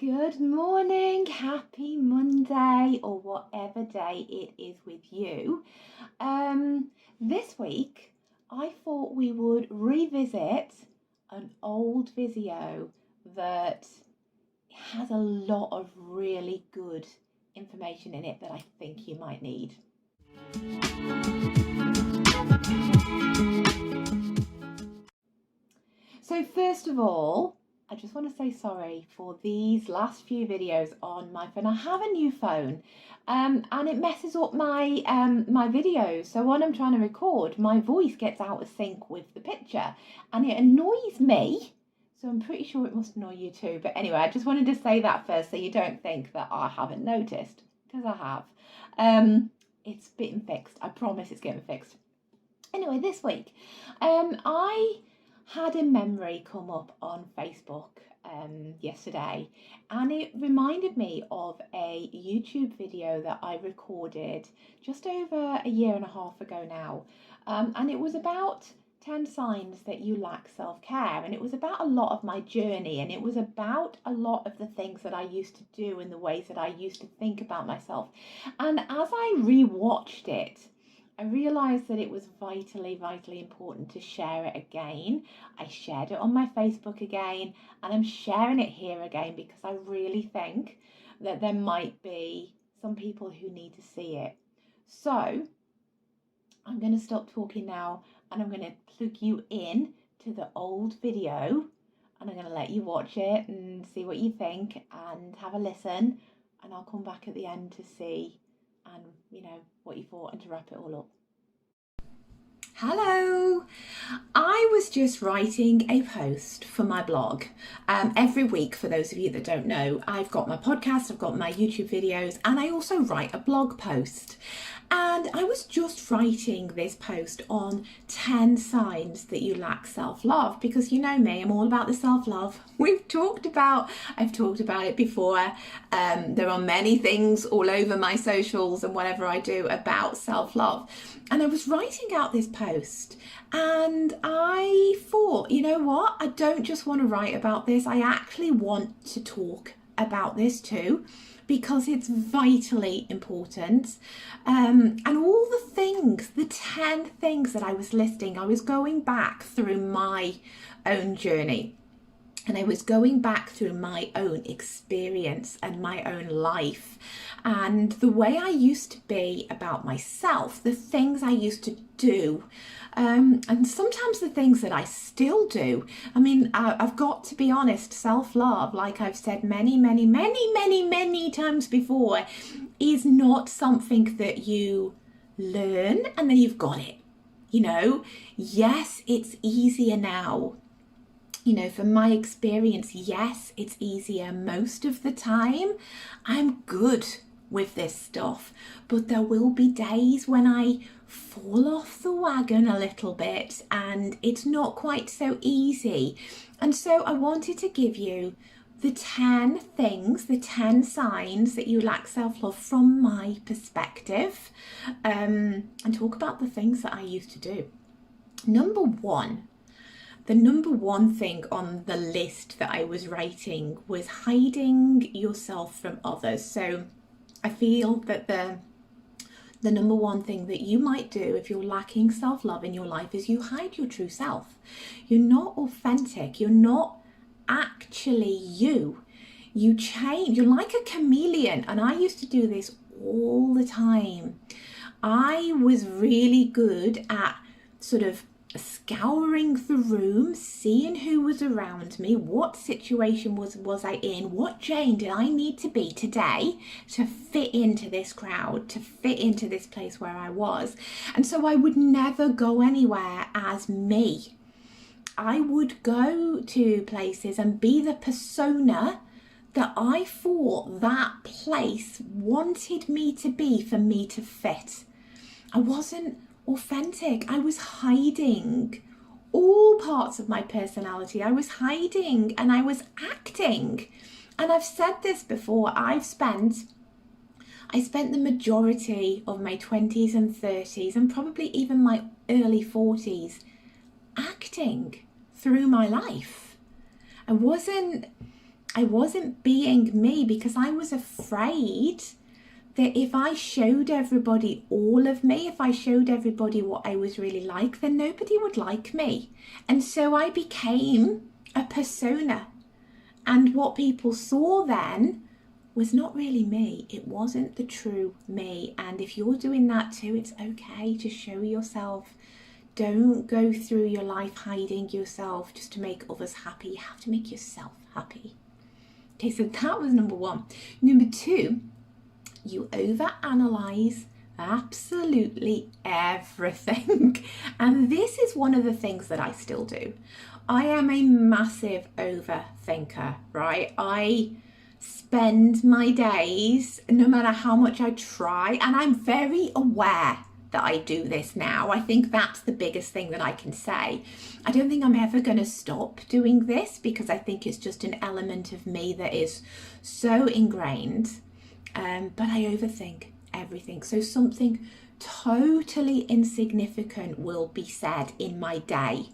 Good morning, happy Monday, or whatever day it is with you. This week, I thought we would revisit an old video that has a lot of really good information in it that I think you might need. So first of all, I just want to say sorry for these last few videos on my phone. I have a new phone and it messes up my my videos. So when I'm trying to record, my voice gets out of sync with the picture and it annoys me. So I'm pretty sure it must annoy you too. But anyway, I just wanted to say that first so you don't think that I haven't noticed, because I have. It's getting fixed. I promise it's getting fixed. Anyway, this week, I had a memory come up on Facebook yesterday, and it reminded me of a YouTube video that I recorded just over a year and a half ago now, and it was about 10 signs that you lack self-care, and it was about a lot of my journey, and it was about a lot of the things that I used to do and the ways that I used to think about myself. And as I rewatched it, I realised that it was vitally important to share it again. I shared it on my Facebook again, and I'm sharing it here again because I really think that there might be some people who need to see it. So I'm going to stop talking now and I'm going to plug you in to the old video, and I'm going to let you watch it and see what you think and have a listen, and I'll come back at the end to see and what you thought and to wrap it all up. Hello! I was just writing a post for my blog. Every week, for those of you that don't know, I've got my podcast, I've got my YouTube videos, and I also write a blog post. And I was just writing this post on 10 signs that you lack self-love, because you know me, I'm all about the self-love. I've talked about it before. There are many things all over my socials and whatever I do about self-love. And I was writing out this post and I thought, you know what? I don't just want to write about this. I actually want to talk about this too, because it's vitally important. And all the things, the 10 things that I was listing, I was going back through my own journey. And I was going back through my own experience and my own life and the way I used to be about myself, the things I used to do, and sometimes the things that I still do. I mean, I've got to be honest, self-love, like I've said many times before, is not something that you learn and then you've got it. Yes, it's easier now. From my experience, yes, it's easier most of the time. I'm good with this stuff, but there will be days when I fall off the wagon a little bit and it's not quite so easy. And so I wanted to give you the 10 things, the 10 signs that you lack self-love from my perspective, and talk about the things that I used to do. The number one thing on the list that I was writing was hiding yourself from others. So I feel that the number one thing that you might do if you're lacking self-love in your life is you hide your true self. You're not authentic. You're not actually you. You change. You're like a chameleon. And I used to do this all the time. I was really good at sort of scouring the room, seeing who was around me, what situation was I in, what Jane did I need to be today to fit into this crowd, to fit into this place where I was. And so I would never go anywhere as me. I would go to places and be the persona that I thought that place wanted me to be for me to fit. I wasn't authentic. I was hiding all parts of my personality. I was hiding and I was acting. And I've said this before, I spent the majority of my 20s and 30s and probably even my early 40s acting through my life. I wasn't I wasn't being me because I was afraid that if I showed everybody all of me, if I showed everybody what I was really like, then nobody would like me. And so I became a persona. And what people saw then was not really me. It wasn't the true me. And if you're doing that too, it's okay to show yourself. Don't go through your life hiding yourself just to make others happy. You have to make yourself happy. Okay, so that was number one. Number two, you overanalyze absolutely everything. And this is one of the things that I still do. I am a massive overthinker, right? I spend my days, no matter how much I try, and I'm very aware that I do this now. I think that's the biggest thing that I can say. I don't think I'm ever going to stop doing this because I think it's just an element of me that is so ingrained. But I overthink everything. So something totally insignificant will be said in my day,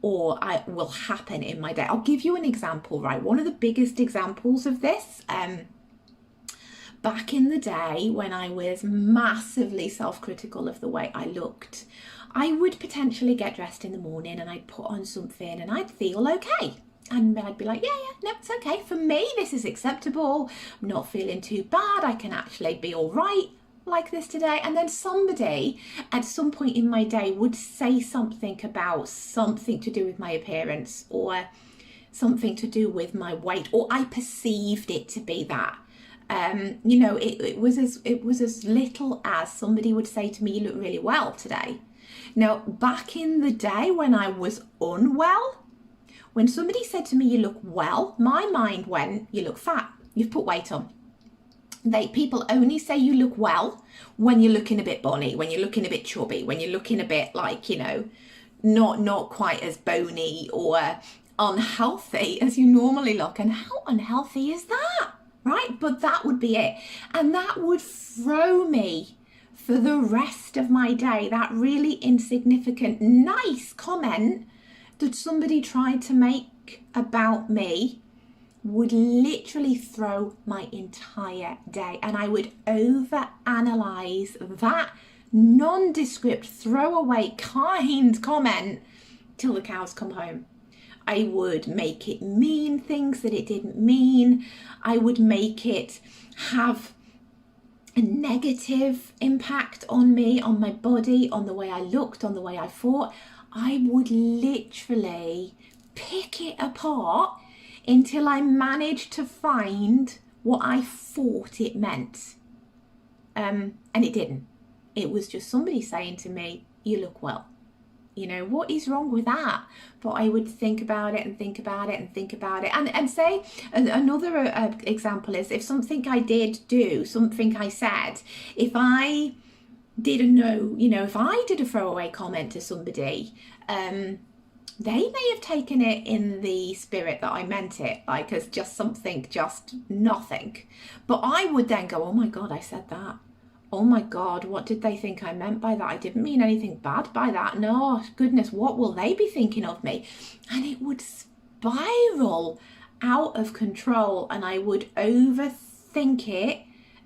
or will happen in my day. I'll give you an example, right? One of the biggest examples of this, back in the day when I was massively self-critical of the way I looked, I would potentially get dressed in the morning and I'd put on something and I'd feel okay. And I'd be like, yeah, no, it's okay. For me, this is acceptable. I'm not feeling too bad. I can actually be all right like this today. And then somebody at some point in my day would say something about something to do with my appearance or something to do with my weight, or I perceived it to be that. It was as little as somebody would say to me, you look really well today. Now, back in the day when I was unwell, when somebody said to me, you look well, my mind went, you look fat, you've put weight on. People only say you look well when you're looking a bit bonny, when you're looking a bit chubby, when you're looking a bit like, not quite as bony or unhealthy as you normally look. And how unhealthy is that, right? But that would be it. And that would throw me for the rest of my day. That really insignificant, nice comment that somebody tried to make about me would literally throw my entire day. And I would overanalyze that nondescript, throwaway, kind comment till the cows come home. I would make it mean things that it didn't mean. I would make it have a negative impact on me, on my body, on the way I looked, on the way I thought. I would literally pick it apart until I managed to find what I thought it meant. And it didn't. It was just somebody saying to me, you look well. What is wrong with that? But I would think about it and think about it and think about it. And say, another example is if something I did do, something I said, if I didn't know, if I did a throwaway comment to somebody, they may have taken it in the spirit that I meant it, like as just something, just nothing. But I would then go, oh my God, I said that. Oh my God, what did they think I meant by that? I didn't mean anything bad by that. No, goodness, what will they be thinking of me? And it would spiral out of control, and I would overthink it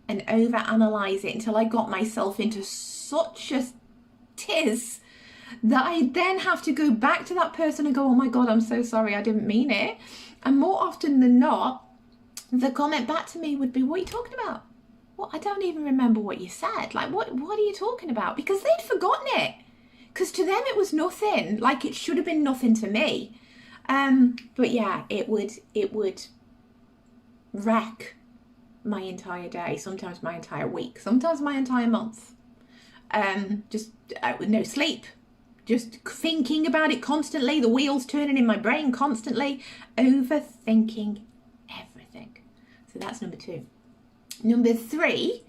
and overanalyze it until I got myself into such a tiz that I then have to go back to that person and go, oh my God, I'm so sorry, I didn't mean it. And more often than not, the comment back to me would be, what are you talking about? Well, I don't even remember what you said. Like, what are you talking about? Because they'd forgotten it. Because to them it was nothing. Like, it should have been nothing to me. But yeah, it would wreck my entire day, sometimes my entire week, sometimes my entire month. Just no sleep, just thinking about it constantly, the wheels turning in my brain constantly, overthinking everything. So that's number 2. Number 3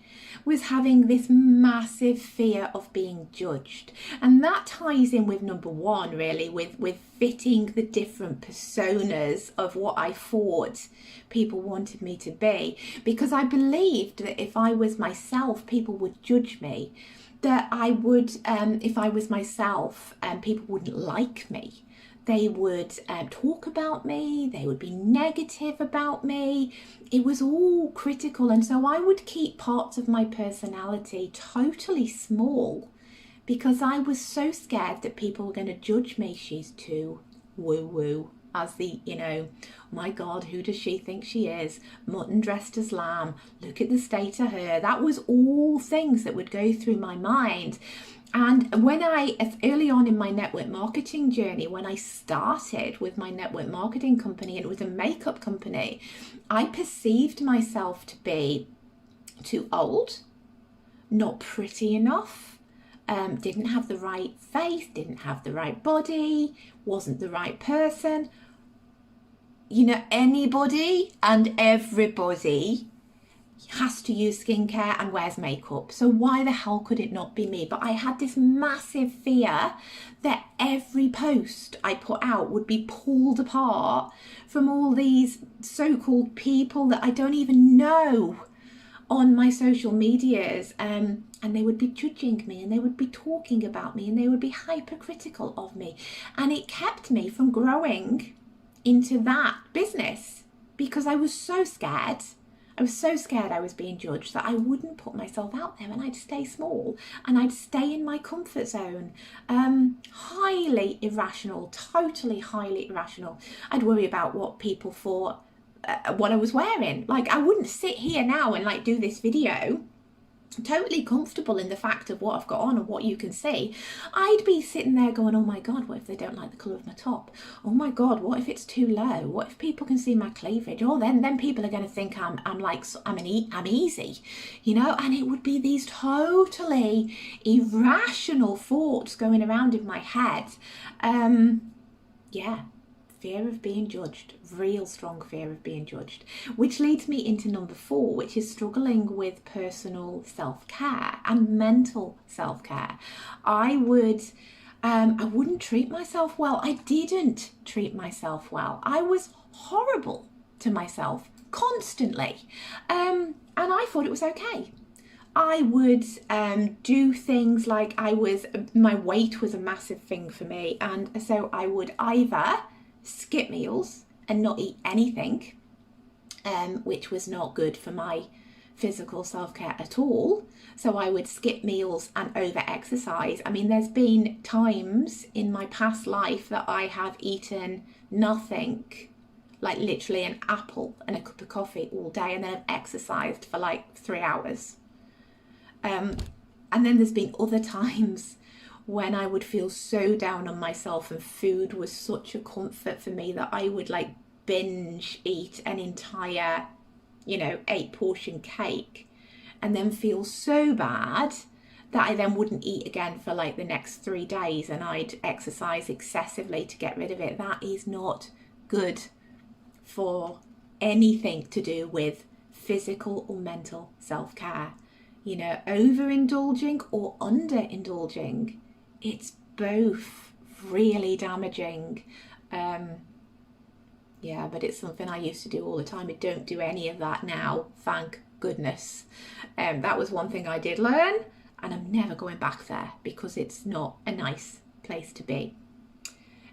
was having this massive fear of being judged. And that ties in with number 1, really, with fitting the different personas of what I thought people wanted me to be. Because I believed that if I was myself, people would judge me. That I would, if I was myself, people wouldn't like me. They would talk about me. They would be negative about me. It was all critical. And so I would keep parts of my personality totally small because I was so scared that people were going to judge me. She's too woo-woo. As the, my God, who does she think she is? Mutton dressed as lamb. Look at the state of her. That was all things that would go through my mind. And early on in my network marketing journey, when I started with my network marketing company, and it was a makeup company, I perceived myself to be too old, not pretty enough, didn't have the right face, didn't have the right body, wasn't the right person. Anybody and everybody has to use skincare and wears makeup. So why the hell could it not be me? But I had this massive fear that every post I put out would be pulled apart from all these so-called people that I don't even know on my social medias. And they would be judging me, and they would be talking about me, and they would be hypercritical of me. And it kept me from growing into that business because I was so scared. I was so scared I was being judged that I wouldn't put myself out there, and I'd stay small and I'd stay in my comfort zone. Highly irrational, totally highly irrational. I'd worry about what people thought, what I was wearing. Like, I wouldn't sit here now and do this video totally comfortable in the fact of what I've got on and what you can see. I'd be sitting there going, oh my God, what if they don't like the colour of my top? Oh my God, what if it's too low? What if people can see my cleavage? Oh, then people are going to think I'm easy, and it would be these totally irrational thoughts going around in my head. Fear of being judged, real strong fear of being judged, which leads me into number 4, which is struggling with personal self-care and mental self-care. I wouldn't treat myself well. I didn't treat myself well. I was horrible to myself constantly. And I thought it was okay. I would do things like my weight was a massive thing for me. And so I would either skip meals and not eat anything, which was not good for my physical self-care at all. So I would skip meals and over-exercise. I mean, there's been times in my past life that I have eaten nothing, like literally an apple and a cup of coffee all day, and then I've exercised for 3 hours. And then there's been other times when I would feel so down on myself and food was such a comfort for me that I would binge eat an entire 8-portion cake and then feel so bad that I then wouldn't eat again for the next 3 days, and I'd exercise excessively to get rid of it. That is not good for anything to do with physical or mental self-care. Overindulging or underindulging, it's both really damaging. But it's something I used to do all the time. I don't do any of that now, thank goodness. That was one thing I did learn, and I'm never going back there because it's not a nice place to be.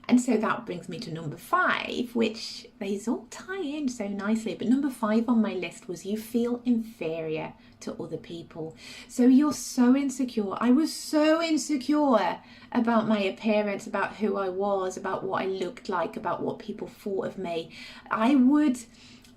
And so that brings me to number 5, which these all tie in so nicely. But number 5 on my list was you feel inferior to other people. So you're so insecure. I was so insecure about my appearance, about who I was, about what I looked like, about what people thought of me. I would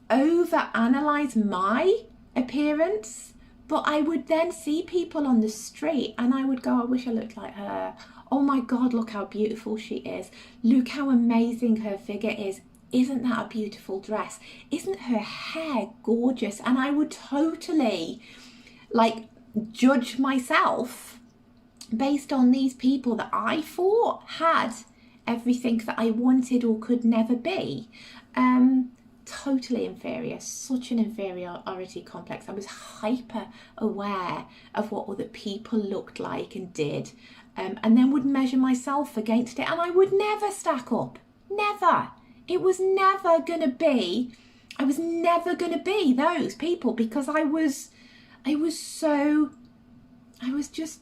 overanalyze my appearance, but I would then see people on the street and I would go, I wish I looked like her. Oh my God, look how beautiful she is. Look how amazing her figure is. Isn't that a beautiful dress? Isn't her hair gorgeous? And I would totally judge myself based on these people that I thought had everything that I wanted or could never be. Totally inferior, such an inferiority complex. I was hyper aware of what other people looked like and did. And then would measure myself against it, and I would never stack up. Never. It was never going to be, I was never going to be those people because I was just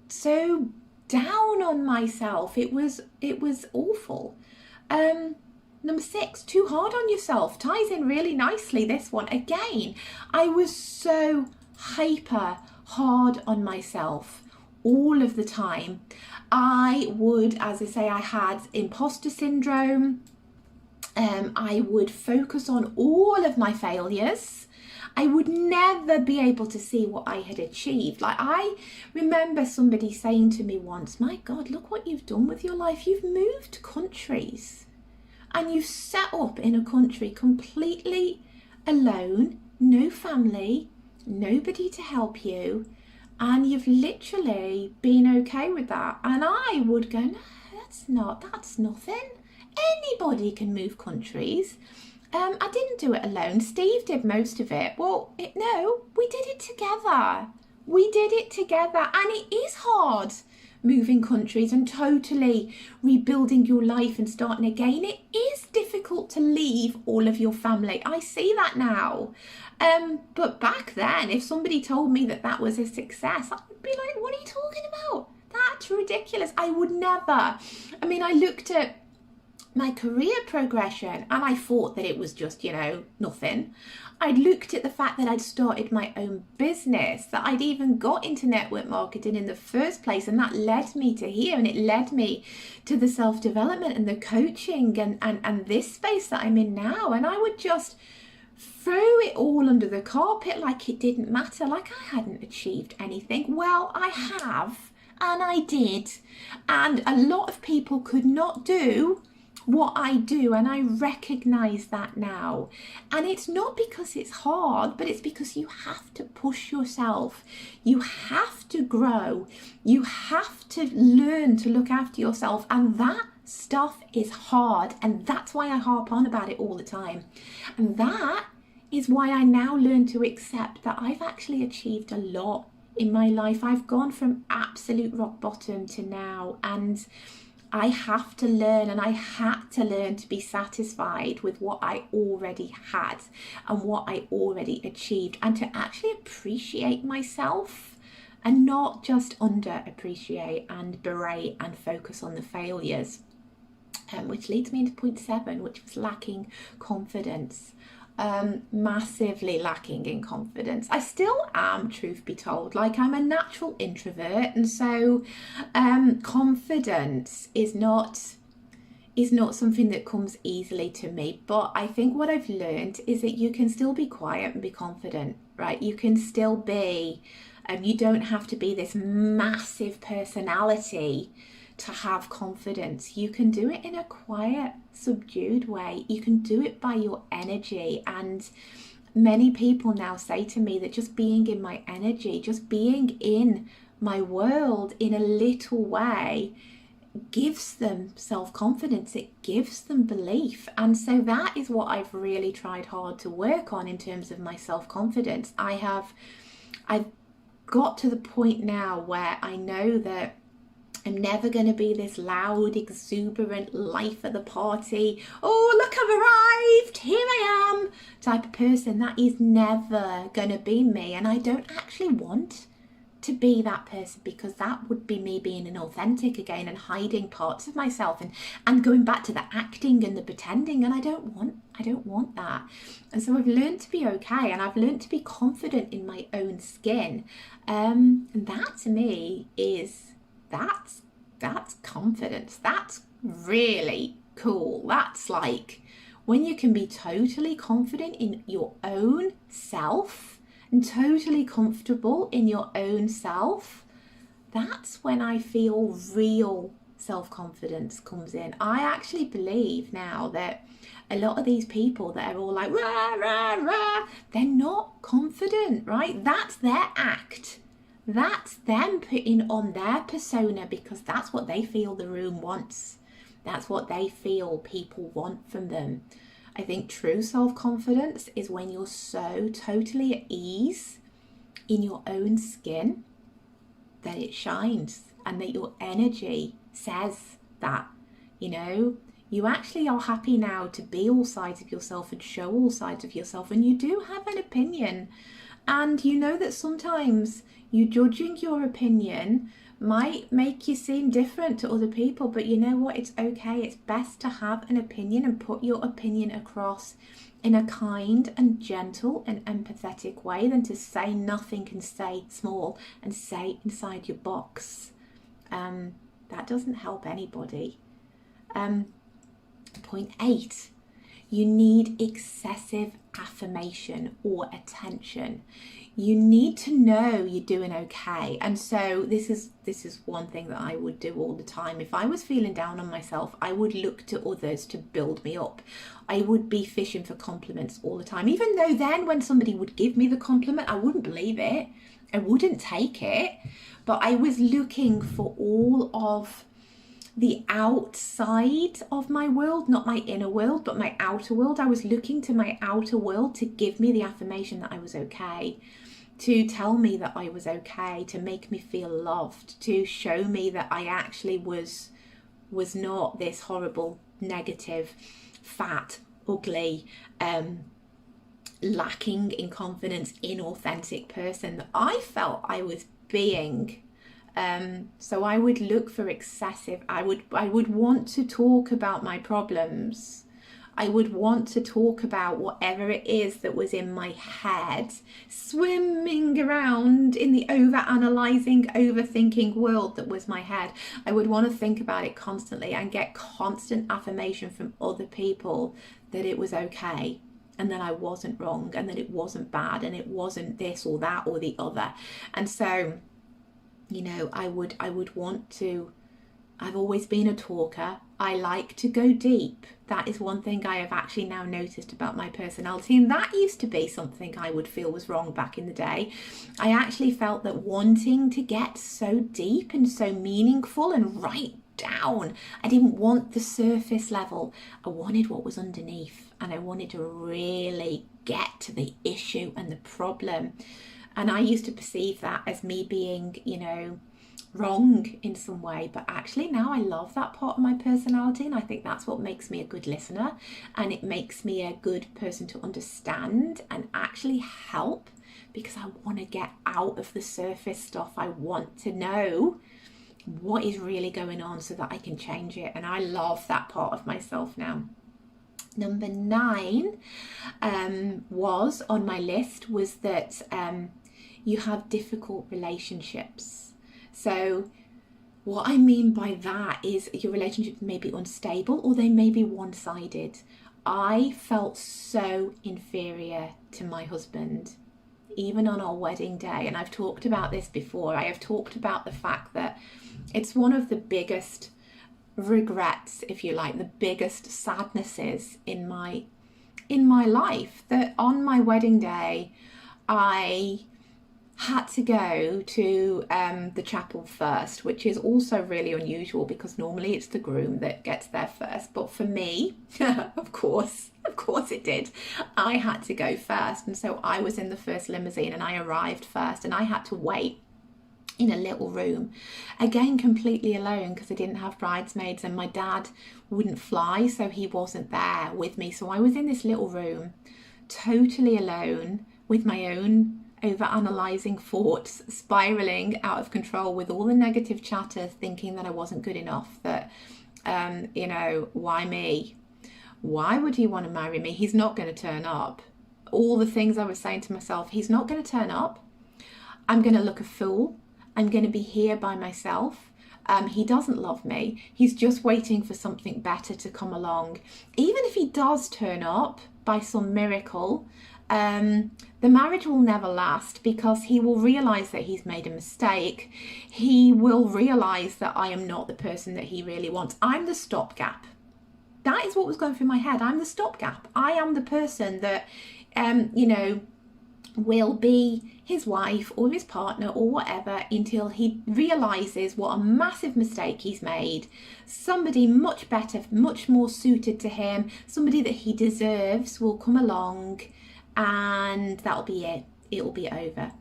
so down on myself. It was awful. Number 6, too hard on yourself. Ties in really nicely, this one. Again, I was so hyper hard on myself all of the time. I would, as I say, I had imposter syndrome. I would focus on all of my failures. I would never be able to see what I had achieved. Like, I remember somebody saying to me once, my God, look what you've done with your life. You've moved countries and you've set up in a country completely alone, no family, nobody to help you, and you've literally been okay with that. And I would go, no, that's nothing. Anybody can move countries. I didn't do it alone. Steve did most of it. Well, no, we did it together. We did it together. And it is hard moving countries and totally rebuilding your life and starting again. It is difficult to leave all of your family. I see that now. But back then, if somebody told me that that was a success, I would be like, what are you talking about? That's ridiculous. I would never. I mean, I looked at my career progression and I thought that it was just, nothing. I'd looked at the fact that I'd started my own business, that I'd even got into network marketing in the first place, and that led me to here, and it led me to the self-development and the coaching and this space that I'm in now. And I would just throw it all under the carpet like it didn't matter, like I hadn't achieved anything. Well, I have, and I did, and a lot of people could not do what I do, and I recognize that now. And it's not because it's hard, but it's because you have to push yourself. You have to grow. You have to learn to look after yourself, and that stuff is hard, and that's why I harp on about it all the time. And that is why I now learn to accept that I've actually achieved a lot in my life. I've gone from absolute rock bottom to now, and I have to learn, and I had to learn to be satisfied with what I already had and what I already achieved, and to actually appreciate myself and not just underappreciate and berate and focus on the failures. Which leads me into point 7, which was lacking confidence. Massively lacking in confidence. I still am, truth be told. Like, I'm a natural introvert, and so confidence is not something that comes easily to me. But I think what I've learned is that you can still be quiet and be confident, right? You can still be, you don't have to be this massive personality to have confidence. You can do it in a quiet, subdued way. You can do it by your energy. And many people now say to me that just being in my energy, just being in my world in a little way, gives them self-confidence. It gives them belief. And so that is what I've really tried hard to work on in terms of my self-confidence. I've got to the point now where I know that I'm never going to be this loud, exuberant, life of the party, oh, look, I've arrived, here I am, type of person. That is never going to be me. And I don't actually want to be that person, because that would be me being inauthentic again and hiding parts of myself and going back to the acting and the pretending. And I don't want that. And so I've learned to be okay, and I've learned to be confident in my own skin. And that to me is... That's confidence. That's really cool. That's like when you can be totally confident in your own self and totally comfortable in your own self. That's when I feel real self-confidence comes in. I actually believe now that a lot of these people that are all like rah rah rah, they're not confident, right? That's their act. That's them putting on their persona because that's what they feel the room wants. That's what they feel people want from them. I think true self-confidence is when you're so totally at ease in your own skin that it shines, and that your energy says that, you actually are happy now to be all sides of yourself and show all sides of yourself, and you do have an opinion. And you know that sometimes you're judging your opinion might make you seem different to other people, but you know what? It's okay. It's best to have an opinion and put your opinion across in a kind and gentle and empathetic way than to say nothing and stay small and stay inside your box. That doesn't help anybody. Point 8, you need excessive affirmation or attention. You need to know you're doing okay. And so this is one thing that I would do all the time. If I was feeling down on myself, I would look to others to build me up. I would be fishing for compliments all the time, even though then when somebody would give me the compliment, I wouldn't believe it. I wouldn't take it. But I was looking for all of the outside of my world, not my inner world, but my outer world. I was looking to my outer world to give me the affirmation that I was okay, to tell me that I was okay, to make me feel loved, to show me that I actually was not this horrible, negative, fat, ugly, lacking in confidence, inauthentic person that I felt I was being. So I would look for excessive. I would want to talk about my problems. I would want to talk about whatever it is that was in my head, swimming around in the over-analysing, overthinking world that was my head. I would want to think about it constantly and get constant affirmation from other people that it was okay, and that I wasn't wrong, and that it wasn't bad, and it wasn't this or that or the other. And so, you know, I would want to, I've always been a talker. I like to go deep. That is one thing I have actually now noticed about my personality. And that used to be something I would feel was wrong back in the day. I actually felt that wanting to get so deep and so meaningful and right down, I didn't want the surface level. I wanted what was underneath, and I wanted to really get to the issue and the problem. And I used to perceive that as me being, you know, wrong in some way, but actually now I love that part of my personality, and I think that's what makes me a good listener, and it makes me a good person to understand and actually help, because I want to get out of the surface stuff. I want to know what is really going on so that I can change it, and I love that part of myself now. Number 9 was on my list was that you have difficult relationships. So what I mean by that is your relationships may be unstable, or they may be one-sided. I felt so inferior to my husband, even on our wedding day. And I've talked about this before. I have talked about the fact that it's one of the biggest regrets, if you like, the biggest sadnesses in my life, that on my wedding day I had to go to the chapel first, which is also really unusual because normally it's the groom that gets there first. But for me, of course it did. I had to go first. And so I was in the first limousine and I arrived first, and I had to wait in a little room, again completely alone, because I didn't have bridesmaids and my dad wouldn't fly, so he wasn't there with me. So I was in this little room totally alone with my own over-analysing thoughts, spiralling out of control with all the negative chatter, thinking that I wasn't good enough, that you know, why me? Why would he want to marry me? He's not going to turn up. All the things I was saying to myself, he's not going to turn up. I'm going to look a fool. I'm going to be here by myself. He doesn't love me. He's just waiting for something better to come along. Even if he does turn up by some miracle, the marriage will never last, because he will realise that he's made a mistake. He will realise that I am not the person that he really wants. I'm the stopgap. That is what was going through my head. I'm the stopgap. I am the person that, you know, will be his wife or his partner or whatever until he realises what a massive mistake he's made. Somebody much better, much more suited to him, somebody that he deserves will come along, and that'll be it. It'll be over.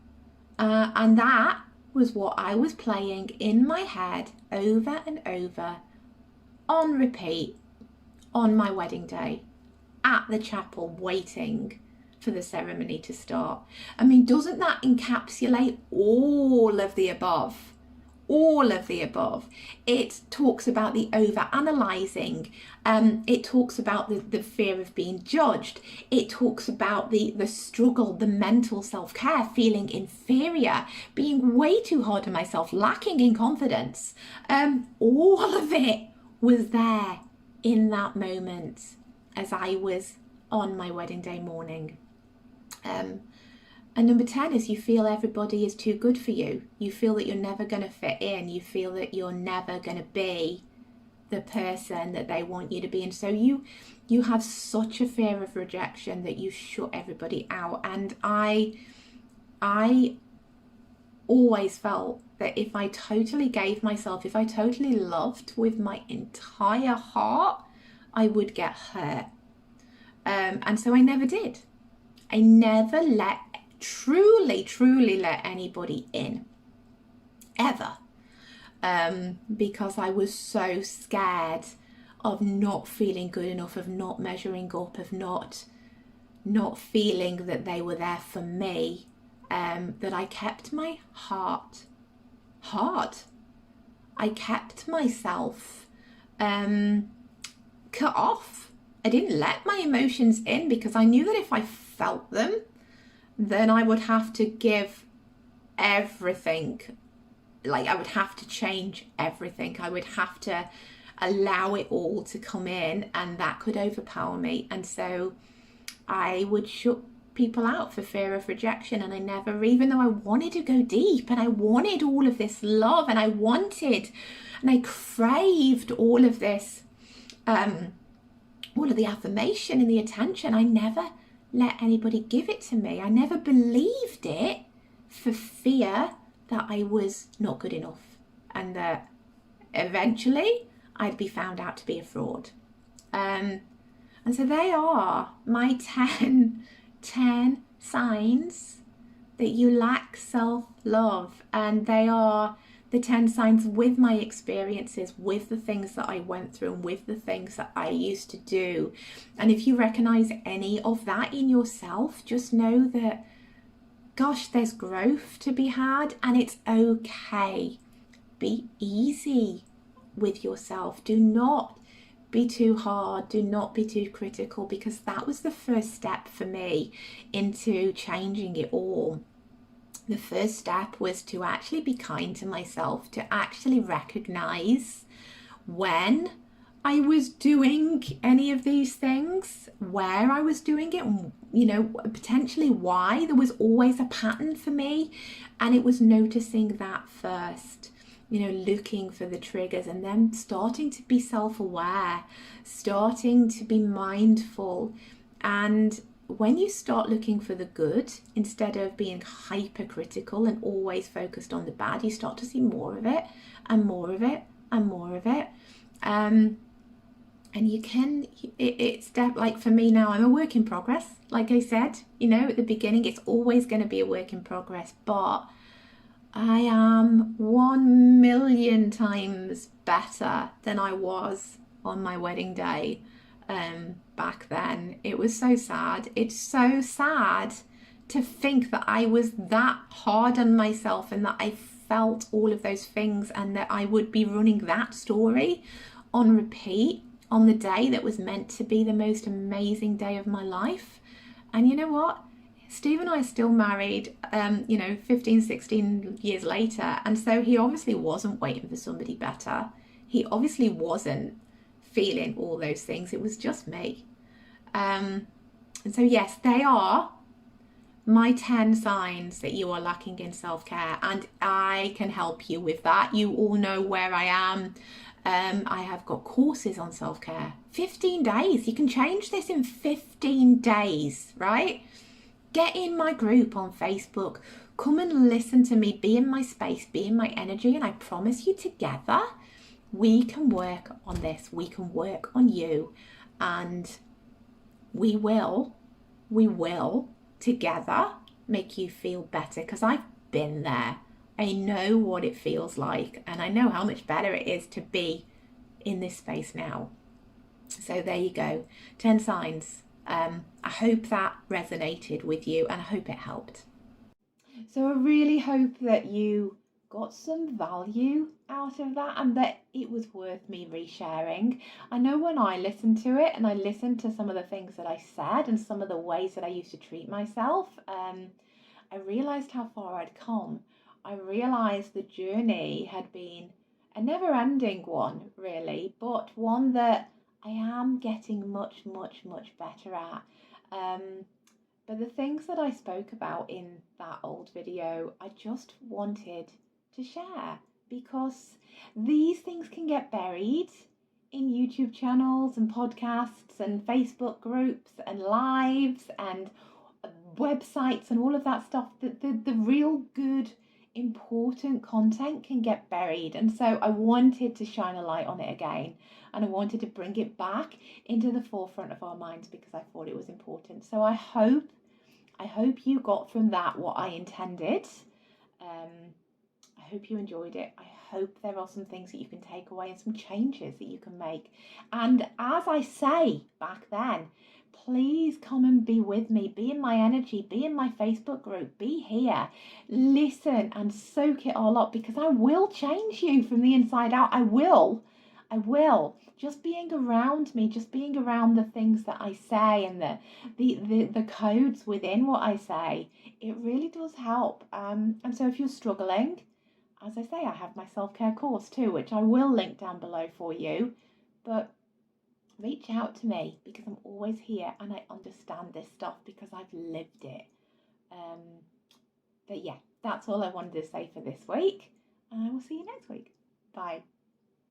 And that was what I was playing in my head over and over on repeat on my wedding day at the chapel, waiting for the ceremony to start. I mean, doesn't that encapsulate all of the above? all of the above. It talks about the over-analysing. It talks about the fear of being judged. It talks about the struggle, the mental self-care, feeling inferior, being way too hard on myself, lacking in confidence. All of it was there in that moment as I was on my wedding day morning. And number 10 is you feel everybody is too good for you. You feel that you're never going to fit in. You feel that you're never going to be the person that they want you to be. And so you have such a fear of rejection that you shut everybody out. And I always felt that if I totally gave myself, if I totally loved with my entire heart, I would get hurt. And so I never did. I never truly let anybody in, ever, because I was so scared of not feeling good enough, of not measuring up, of not feeling that they were there for me, that I kept my heart hard. I kept myself cut off. I didn't let my emotions in because I knew that if I felt them, then I would have to give everything. Like, I would have to change everything. I would have to allow it all to come in, and that could overpower me. And so I would shut people out for fear of rejection. And I never, even though I wanted to go deep and I wanted all of this love and I wanted and I craved all of this, all of the affirmation and the attention, I never let anybody give it to me. I never believed it for fear that I was not good enough and that eventually I'd be found out to be a fraud. And so they are my 10 signs that you lack self-love, and they are the 10 signs with my experiences, with the things that I went through and with the things that I used to do. And if you recognize any of that in yourself, just know that, gosh, there's growth to be had, and it's okay. Be easy with yourself. Do not be too hard. Do not be too critical, because that was the first step for me into changing it all. The first step was to actually be kind to myself, to actually recognize when I was doing any of these things, where I was doing it, you know, potentially why. There was always a pattern for me, and it was noticing that first, you know, looking for the triggers, and then starting to be self-aware, starting to be mindful. And when you start looking for the good instead of being hypercritical and always focused on the bad, you start to see more of it and more of it and more of it. And you can, it's like for me now, I'm a work in progress. Like I said, you know, at the beginning, it's always going to be a work in progress, but I am 1,000,000 times better than I was on my wedding day. Back then. It was so sad. It's so sad to think that I was that hard on myself and that I felt all of those things, and that I would be running that story on repeat on the day that was meant to be the most amazing day of my life. And you know what? Steve and I are still married, 15, 16 years later. And so he obviously wasn't waiting for somebody better. He obviously wasn't feeling all those things. It was just me. And so yes, they are my 10 signs that you are lacking in self-care, and I can help you with that. You all know where I am. I have got courses on self-care. 15 days. You can change this in 15 days, right? Get in my group on Facebook. Come and listen to me. Be in my space. Be in my energy. And I promise you, together, we can work on this. We can work on you. And we will together make you feel better, because I've been there. I know what it feels like, and I know how much better it is to be in this space now. So there you go, 10 signs. I hope that resonated with you, and I hope it helped. So I really hope that you got some value out of that and that it was worth me resharing. I know when I listened to it and I listened to some of the things that I said and some of the ways that I used to treat myself, I realised how far I'd come. I realised the journey had been a never ending one, really, but one that I am getting much, much, much better at. But the things that I spoke about in that old video, I just wanted to share because these things can get buried in YouTube channels and podcasts and Facebook groups and lives and websites and all of that stuff. The real good, important content can get buried. And so I wanted to shine a light on it again. And I wanted to bring it back into the forefront of our minds because I thought it was important. So I hope you got from that what I intended. I hope you enjoyed it. I hope there are some things that you can take away and some changes that you can make. And as I say back then, please come and be with me, be in my energy, be in my Facebook group, be here, listen and soak it all up because I will change you from the inside out. I will. Just being around me, just being around the things that I say and the codes within what I say, it really does help. And so if you're struggling, as I say, I have my self-care course too, which I will link down below for you. But reach out to me because I'm always here and I understand this stuff because I've lived it. But yeah, that's all I wanted to say for this week. And I will see you next week. Bye.